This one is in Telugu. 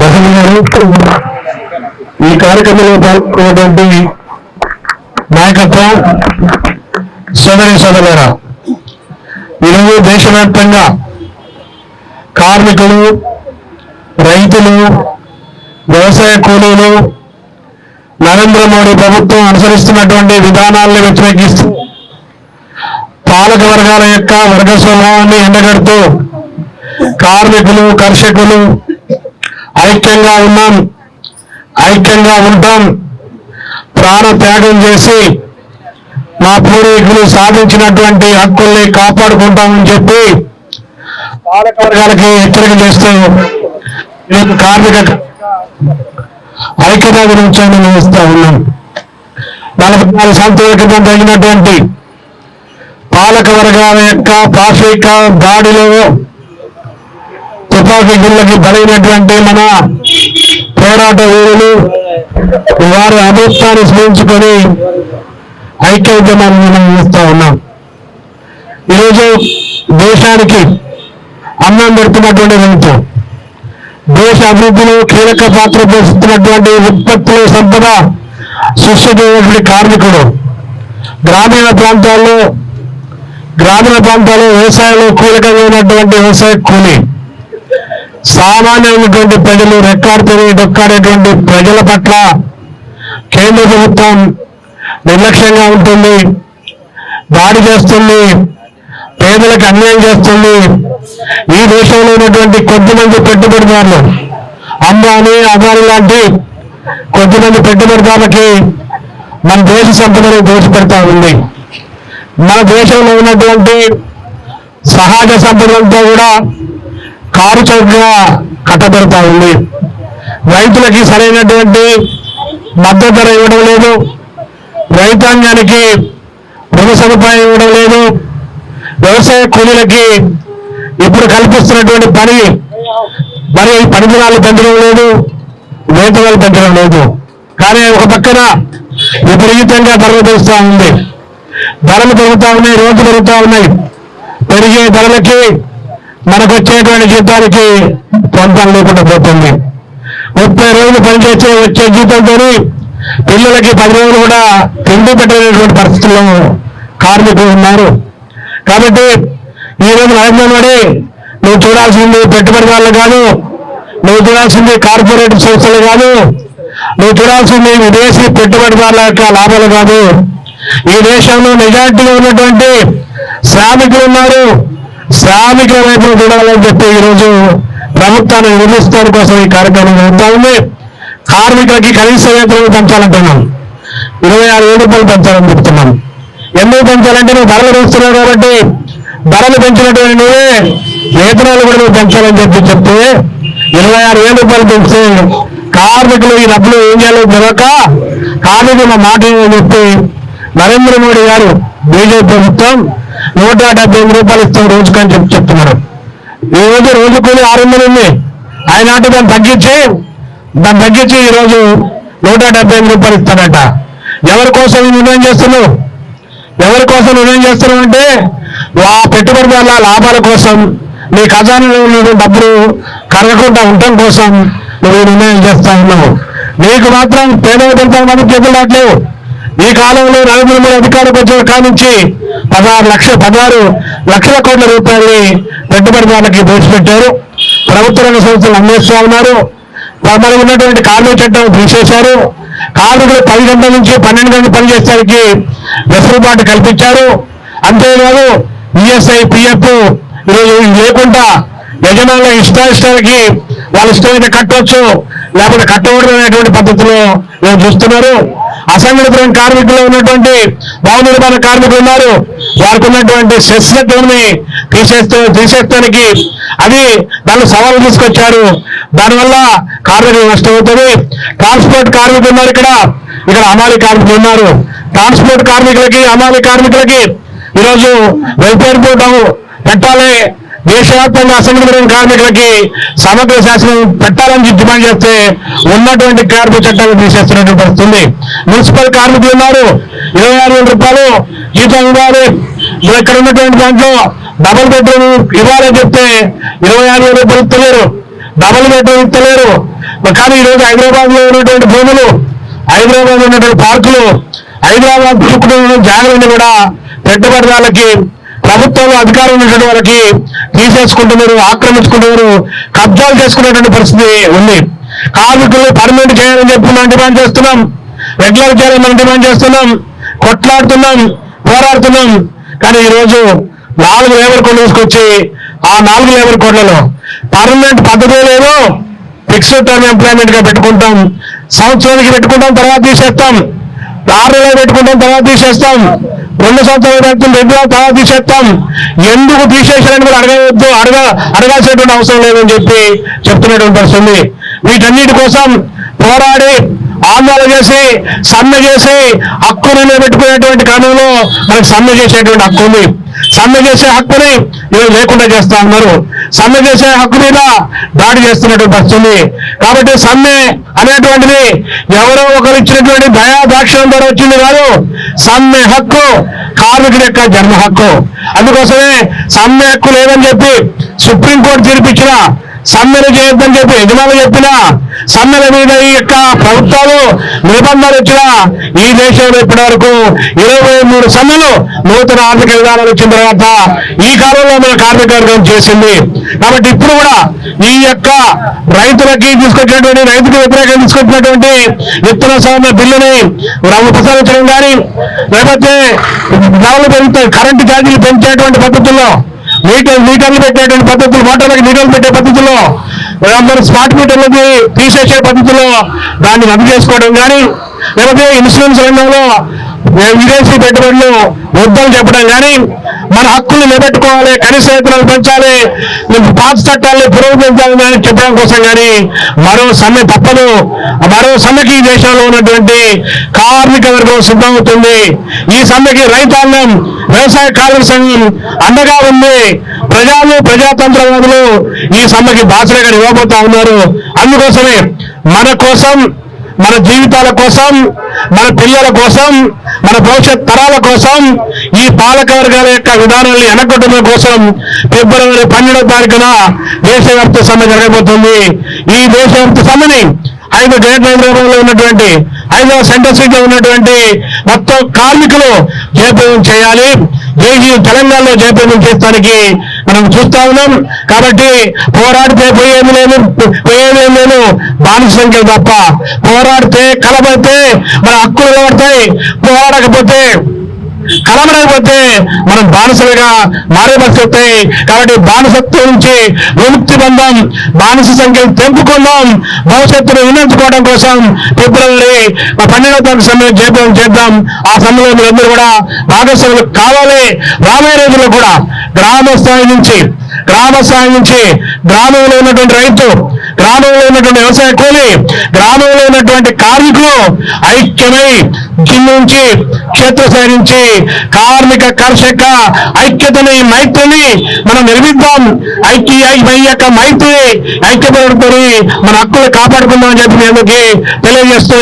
బసన్ గారు, ఈ కార్యక్రమంలో పాల్గొన్నటువంటి నాయకత్వం, సోదరి సోదరులారా, ఈరోజు దేశవ్యాప్తంగా కార్మికులు, రైతులు, వ్యవసాయ కూలీలు నరేంద్ర మోడీ ప్రభుత్వం అనుసరిస్తున్నటువంటి విధానాలను వ్యతిరేకిస్తూ పాలక వర్గాల యొక్క వర్గ స్వభావాన్ని ఎండగడుతూ కార్మికులు, కర్షకులు ఐక్యంగా ఉన్నాం, ఐక్యంగా ఉంటాం, ప్రాణ త్యాగం చేసి మా పూర్వీకులు సాధించినటువంటి హక్కుల్ని కాపాడుకుంటామని చెప్పి పాలక వర్గాలకి హెచ్చరిక చేస్తూ నేను కార్మిక ఐక్యతా దినోత్సవాన్ని నిర్వహిస్తూ ఉన్నాం. 44 సంవత్సరాల క్రితం జరిగినటువంటి పాలక వర్గాల యొక్క పాక్షిక దాడిలో తుపాకీ గుళ్ళకి బలైనటువంటి మన పోరాట వీరులు వారి అభివృద్ధాన్ని స్మరించుకొని ఐక్య ఉద్యమాన్ని నిర్వహిస్తూ ఉన్నాం. ఈరోజు దేశానికి అన్నం పెడుతున్నటువంటి రైతు, దేశ అభివృద్ధిలో కీలక పాత్ర పోషిస్తున్నటువంటి ఉత్పత్తుల సంపద సృష్టించేటువంటి కార్మికుడు, గ్రామీణ ప్రాంతాల్లో వ్యవసాయంలో కీలకంగా ఉన్నటువంటి వ్యవసాయ కూలీ, సామాన్యమైనటువంటి ప్రజలు, రెక్కాడితే డొక్కాడేటువంటి ప్రజల పట్ల కేంద్ర ప్రభుత్వం నిర్లక్ష్యంగా ఉంటుంది, దాడి చేస్తుంది, పేదలకు అన్యాయం చేస్తుంది. ఈ దేశంలో ఉన్నటువంటి కొద్దిమంది పెట్టుబడిదారులు, అంబానీ, అదానీ లాంటి కొద్దిమంది పెట్టుబడిదారులకి మన దేశ సంపదను దోచిపెడతా ఉంది. మన దేశంలో ఉన్నటువంటి సహజ సంపదంతా కూడా కారు చౌకగా కట్టబెడతా ఉంది. రైతులకి సరైనటువంటి మద్దతు ధర ఇవ్వడం లేదు, రైతాంగానికి రుణ సదుపాయం ఇవ్వడం లేదు, వ్యవసాయ కూలీలకి ఇప్పుడు కల్పిస్తున్నటువంటి పని దినాలు పెంచడం లేదు, వేతనాలు పెంచడం లేదు. కానీ ఒక పక్కన విపరీతంగా ధరలు పెరుగుతూ ఉంది, ధరలు పెరుగుతూ ఉన్నాయి, రోజులు పెరుగుతూ ఉన్నాయి. పెరిగే ధరలకి మనకు వచ్చేటువంటి జీతానికి పొంతం లేకుండా పోతుంది. 30 రోజులు పనిచేసే వచ్చే జీతంతో పిల్లలకి 10 రోజులు కూడా తిండి పెట్టలేనటువంటి పరిస్థితుల్లో కార్మికులు ఉన్నారు. కాబట్టి ఈరోజు నరేంద్ర మోడీ నువ్వు చూడాల్సింది పెట్టుబడిదారులు కాదు, నువ్వు చూడాల్సింది కార్పొరేట్ సంస్థలు కాదు, నువ్వు చూడాల్సింది విదేశీ పెట్టుబడిదారుల యొక్క లాభాలు కాదు. ఈ దేశంలో మెజార్టీలో ఉన్నటువంటి శ్రామికులు ఉన్నారు, శ్రామికుల వైపు చూడాలని చెప్పి ఈరోజు ప్రభుత్వాన్ని నిర్మించడం కోసం ఈ కార్యక్రమం జరుగుతూ ఉంది. కార్మికులకి కనీస వేతనం పెంచాలంటున్నాం, 26,000 రూపాయలు పెంచాలని చెప్తున్నాం. ఎందుకు పెంచాలంటే నువ్వు ధరలు పెంచుతున్నావు కాబట్టి, ధరలు పెంచినటువంటి నువ్వే వేతనాలు కూడా నువ్వు పెంచాలని చెప్తే 26,000 రూపాయలు పెంచితే కార్మికులు ఈ డబ్బులు ఏం చేయాలో తెలియక కార్మికుల మాట ఏమని చెప్పి నరేంద్ర మోడీ గారు బీజేపీ ప్రభుత్వం 178 రూపాయలు ఇస్తాం రోజుకని చెప్తున్నారు. ఈ రోజు కూలి 600 ఉంది, ఆయనాటి దాన్ని తగ్గించి ఈరోజు 178 రూపాయలు ఇస్తాడట. ఎవరి కోసం నిర్ణయం చేస్తున్నావు? అంటే ఆ పెట్టుబడిదారుల లాభాల కోసం, నీ ఖజానాలో ఉన్న డబ్బులు కరగకుండా ఉండటం కోసం నువ్వు నిర్ణయం చేస్తా ఉన్నావు. నీకు మాత్రం పేదల పెంచాలని మనకు చేతులు రావట్లేవు. ఈ కాలంలో నరేంద్ర మోడీ అధికారంకి వచ్చిన కాడ నుంచి 16 లక్షల కోట్ల రూపాయలని పెట్టుబడిదారులకి దోచిపెట్టారు. ప్రభుత్వ రంగ సంస్థలు అమ్మేస్తూ ఉన్నారు. మనకు ఉన్నటువంటి కార్మిక చట్టం తీసేశారు. కార్మికులు 10 గంటల నుంచి 12 గంటలు పనిచేయడానికి వెసులుబాటు కల్పించారు. అంతేకాదు ఈఎస్ఐ, పిఎఫ్ ఈరోజు లేకుండా యజమానుల ఇష్టాలకి వాళ్ళు ఇష్టమైతే కట్టవచ్చు, లేకపోతే కట్టకూడదు అనేటువంటి పద్ధతిలో మేము చూస్తున్నారు. అసంఘటిత కార్మికులు ఉన్నటువంటి భవన నిర్మాణ కార్మికులు ఉన్నారు, వారికి ఉన్నటువంటి సెస్ని తీసేస్తానికి అది దాన్ని సవాలు తీసుకొచ్చారు. దానివల్ల కార్మికులు నష్టమవుతుంది. ట్రాన్స్పోర్ట్ కార్మికులు ఉన్నారు, ఇక్కడ హమాలీ కార్మికులు ఉన్నారు. ట్రాన్స్పోర్ట్ కార్మికులకి, హమాలీ కార్మికులకి ఈరోజు వెల్ఫేర్ బోర్డు పెట్టాలి, దేశవ్యాప్తంగా అసంఘటిత కార్మికులకి సమగ్ర శాసనం పెట్టాలని డిమాండ్ చేస్తే ఉన్నటువంటి కార్మిక చట్టాన్ని తీసేస్తున్నటువంటి పరిస్థితుంది. మున్సిపల్ కార్మికులు ఉన్నారు, 26,000 రూపాయలు జీతం ఇవ్వాలి. ఇక్కడ ఉన్నటువంటి దాంట్లో డబుల్ బెడ్రూమ్ ఇవ్వాలని చెప్తే 26,000 రూపాయలు ఇస్తలేరు. డబల్ బెడ్రూమ్ ఇస్తలేరు. కానీ ఈరోజు హైదరాబాద్ లో ఉన్నటువంటి భూములు, హైదరాబాద్ లో ఉన్నటువంటి పార్కులు, హైదరాబాద్ చుట్టూ జాగ్రత్తలు కూడా పెట్టుబడిదారులకి, ప్రభుత్వంలో అధికారం ఉన్నటువంటి వాళ్ళకి తీసేసుకుంటున్నారు, ఆక్రమించుకుంటున్నారు, కబ్జాలు చేసుకునేటువంటి పరిస్థితి ఉంది. కార్మికులు పర్మనెంట్ చేయాలని చెప్పి మనం డిమాండ్ చేస్తున్నాం, రెగ్యులర్ చేయాలని మనం డిమాండ్ చేస్తున్నాం, కొట్లాడుతున్నాం, పోరాడుతున్నాం. కానీ ఈరోజు 4 లేబర్ కోడ్లు తీసుకొచ్చి ఆ 4 లేబర్ కోడ్లలో పర్మనెంట్ పద్ధతి లేదు, ఫిక్స్డ్ టర్మ్ ఎంప్లాయ్మెంట్ గా పెట్టుకుంటాం, సంవత్సరానికి పెట్టుకుంటాం, తర్వాత తీసేస్తాం, 6 నెలలు పెట్టుకుంటాం, తర్వాత తీసేస్తాం, 2 సంవత్సరాలు పెట్టుకుని 2 నెలల తర్వాత తీసేస్తాం. ఎందుకు తీసేసారని కూడా అడగాల్సినటువంటి అవసరం లేదని చెప్పి చెప్తున్నటువంటి పరిస్థితి. వీటన్నిటి కోసం పోరాడి ఆందోళన చేసి సమ్మె చేసి హక్కును నిలబెట్టుకునేటువంటి క్రమంలో మనకు సమ్మె చేసేటువంటి హక్కు ఉంది. సమ్మె చేసే హక్కుని ఇవి లేకుండా చేస్తా ఉన్నారు. సమ్మె చేసే హక్కు మీద దాడి చేస్తున్నటువంటి పరిస్థితి. కాబట్టి సమ్మె అనేటువంటిది ఎవరో ఒకరు ఇచ్చినటువంటి దయాదాక్షిణ్యం ద్వారా వచ్చింది కాదు. సమ్మె హక్కు కార్మికుడి యొక్క జన్మ హక్కు. అందుకోసమే సమ్మె హక్కు లేదని చెప్పి సుప్రీంకోర్టు తీర్పిచ్చిన, సమ్మెలు చేయొద్దని చెప్పి యజమానులు చెప్పినా, సమ్మెల మీద ఈ యొక్క ప్రభుత్వాలు నిబంధనలు ఇచ్చినా ఈ దేశంలో ఇప్పటి వరకు 23 సమ్మెలు నూతన ఆర్థిక విధానాలు వచ్చిన తర్వాత ఈ కాలంలో మన కార్మిక వర్గం చేసింది. కాబట్టి ఇప్పుడు కూడా ఈ యొక్క రైతులకి తీసుకొచ్చినటువంటి, రైతుకు వ్యతిరేకంగా తీసుకొచ్చినటువంటి విత్తన సవరణ బిల్లుని ఉపసంహరించడం కానీ, లేకపోతే ధరలు పెరుగుతాయి, కరెంటు ఛార్జీలు పెంచేటువంటి పద్ధతుల్లో, మీటర్లు పెట్టేటువంటి పద్ధతులు, మోటార్లకు మీటర్లు పెట్టే పద్ధతుల్లో, మరి స్మార్ట్ మీటర్లకి తీసేసే పద్ధతిలో దాన్ని రద్దు చేసుకోవడం కానీ, లేకపోతే ఇన్సూరెన్స్ రంగంలో విదేశీ పెట్టుబడులు వద్దని చెప్పడం కానీ, మన హక్కులు నిలబెట్టుకోవాలి, కనీస వేతనాలు పెంచాలి, పాత చట్టాలను పునరుద్ధరించాలని చెప్పడం కోసం కానీ మరో సమ్మె తప్పదు. మరో సమ్మెకి ఈ దేశంలో ఉన్నటువంటి కార్మిక వర్గం సిద్ధమవుతుంది. ఈ సమ్మెకి రైతాంగం, వ్యవసాయ కార్మిక సంఘం అండగా ఉంది. ప్రజాతంత్రవాదులు ఈ సమ్మెకి బాధ్యతగా ఇవ్వబోతా ఉన్నారు. అందుకోసమే మన కోసం, మన జీవితాల కోసం, మన పిల్లల కోసం, మన భవిష్యత్ తరాల కోసం, ఈ పాలక వర్గాల యొక్క విధానాన్ని వెనకట్టడం కోసం ఫిబ్రవరి 12వ తారీఖున దేశవ్యాప్త సమ్మె జరగబోతుంది. ఈ దేశవ్యాప్త సమ్మెని 5 గ్రేటర్ హైదరాబాద్ లో ఉన్నటువంటి, హైదరాబాద్ సెంట్రల్ సిటీలో ఉన్నటువంటి మొత్తం కార్మికులు జయప్రదం చేయాలి. తెలంగాణలో జయప్రదం చేస్తానికి మనం చూస్తా ఉన్నాం. కాబట్టి పోరాడితే పోయేది లేదు బానిస సంఖ్యలు తప్ప. పోరాడితే కలబడితే మన హక్కులు నిలబడతాయి, పోరాడకపోతే కలబడకపోతే మనం బానిసలుగా మారే పరిస్థితి. కాబట్టి బానిసత్వం నుంచి విముక్తి పొందాం, బానిస సంఖ్యను తెంపుకుందాం, భవిష్యత్తును వినియోగించుకోవడం కోసం ఫిబ్రవరి 12వ తారీఖు సమ్మె జయప్రదం చేద్దాం. ఆ సమ్మెలో మీరందరూ కూడా భాగస్వాములు కావాలి. రాబోయే రోజుల్లో కూడా గ్రామ స్థాయి నుంచి గ్రామంలో ఉన్నటువంటి రైతు, గ్రామంలో ఉన్నటువంటి వ్యవసాయ కూలి, గ్రామంలో ఉన్నటువంటి కార్మికులు ఐక్యమై జిల్లా నుంచి క్షేత్రస్థాయి నుంచి కార్మిక కర్షక ఐక్యతని, మైత్రిని మనం నిర్మిద్దాం. ఐక్యపడుకొని మన హక్కులు కాపాడుకుందామని చెప్పి నేను తెలియజేస్తూ